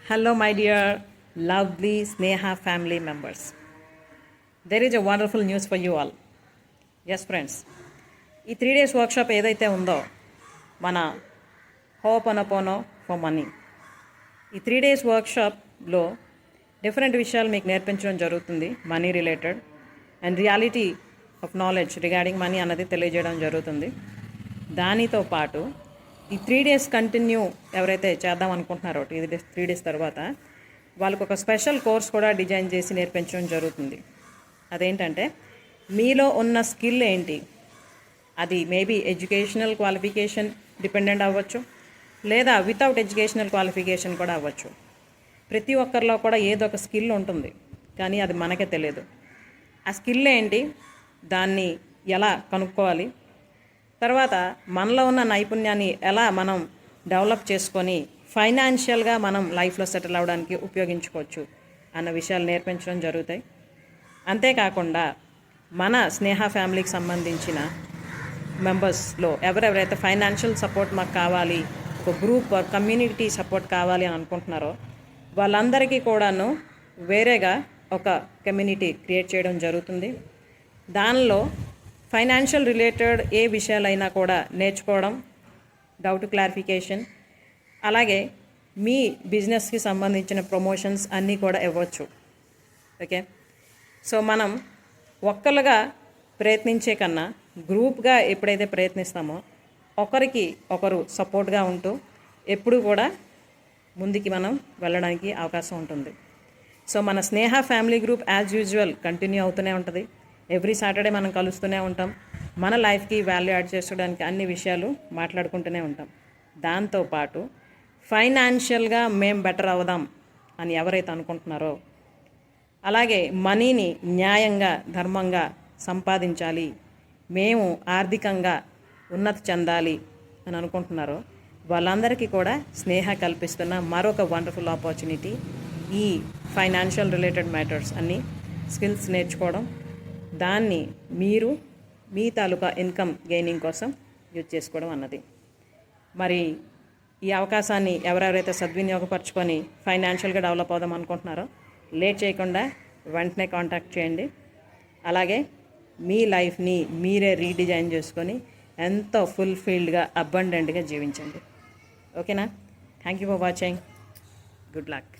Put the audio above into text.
Hello, my dear lovely Sneha family members. There is a wonderful news for you all. Yes, friends. ఈ 3 days workshop ఏదైతే ఉందో మన హోపనపోనో for money, ఈ 3 days వర్క్షాప్లో different విషయాలు మీకు నేర్పించడం జరుగుతుంది. Money related and reality of knowledge regarding money అన్నది తెలియజేయడం జరుగుతుంది. దానితో పాటు ఈ 3 days కంటిన్యూ ఎవరైతే చేద్దాం అనుకుంటున్నారో 3 days తర్వాత వాళ్ళకు ఒక స్పెషల్ కోర్స్ కూడా డిజైన్ చేసి నేర్పించడం జరుగుతుంది. అదేంటంటే మీలో ఉన్న స్కిల్ ఏంటి, అది మేబీ ఎడ్యుకేషనల్ క్వాలిఫికేషన్ డిపెండెంట్ అవ్వచ్చు, లేదా వితౌట్ ఎడ్యుకేషనల్ క్వాలిఫికేషన్ కూడా అవ్వచ్చు. ప్రతి ఒక్కరిలో కూడా ఏదో ఒక స్కిల్ ఉంటుంది, కానీ అది మనకే తెలియదు. ఆ స్కిల్ ఏంటి, దాన్ని ఎలా కనుక్కోవాలి, తర్వాత మనలో ఉన్న నైపుణ్యాన్ని ఎలా మనం డెవలప్ చేసుకొని ఫైనాన్షియల్గా మనం లైఫ్లో సెటిల్ అవ్వడానికి ఉపయోగించుకోవచ్చు అన్న విషయాలు నేర్పించడం జరుగుతాయి. అంతేకాకుండా మన స్నేహ ఫ్యామిలీకి సంబంధించిన మెంబర్స్లో ఎవరెవరైతే ఫైనాన్షియల్ సపోర్ట్ మాకు కావాలి, ఒక గ్రూప్ కమ్యూనిటీ సపోర్ట్ కావాలి అని అనుకుంటున్నారో వాళ్ళందరికీ కూడాను వేరేగా ఒక కమ్యూనిటీ క్రియేట్ చేయడం జరుగుతుంది. దానిలో ఫైనాన్షియల్ రిలేటెడ్ ఏ విషయాలైనా కూడా నేర్చుకోవడం, డౌట్ క్లారిఫికేషన్, అలాగే మీ బిజినెస్కి సంబంధించిన ప్రమోషన్స్ అన్నీ కూడా ఇవ్వచ్చు. ఓకే, సో మనం ఒక్కరుగా ప్రయత్నించే కన్నా గ్రూప్గా ఎప్పుడైతే ప్రయత్నిస్తామో ఒకరికి ఒకరు సపోర్ట్గా ఉంటూ ఎప్పుడు కూడా ముందుకి మనం వెళ్ళడానికి అవకాశం ఉంటుంది. సో మన Sneha family group as usual continue అవుతూనే ఉంటుంది. ఎవ్రీ సాటర్డే మనం కలుస్తూనే ఉంటాం. మన లైఫ్కి వాల్యూ యాడ్ చేసుకోవడానికి అన్ని విషయాలు మాట్లాడుకుంటూనే ఉంటాం. దాంతోపాటు ఫైనాన్షియల్గా మేము బెటర్ అవుదాం అని ఎవరైతే అనుకుంటున్నారో, అలాగే మనీని న్యాయంగా ధర్మంగా సంపాదించాలి, మేము ఆర్థికంగా ఉన్నతి చెందాలి అని అనుకుంటున్నారో వాళ్ళందరికీ కూడా స్నేహ కల్పిస్తున్న మరొక వండర్ఫుల్ ఆపర్చునిటీ ఈ ఫైనాన్షియల్ రిలేటెడ్ మ్యాటర్స్ అన్నీ స్కిల్స్ నేర్చుకోవడం, దాన్ని మీరు మీ తాలూకా ఇన్కమ్ గెయినింగ్ కోసం యూజ్ చేసుకోవడం అన్నది. మరి ఈ అవకాశాన్ని ఎవరెవరైతే సద్వినియోగపరచుకొని ఫైనాన్షియల్గా డెవలప్ అవుదాం అనుకుంటున్నారో లేట్ చేయకుండా వెంటనే కాంటాక్ట్ చేయండి. అలాగే మీ లైఫ్ని మీరే రీడిజైన్ చేసుకొని ఎంతో ఫుల్ఫిల్డ్గా అబండెంట్గా జీవించండి. ఓకేనా? Thank you for watching. Good luck.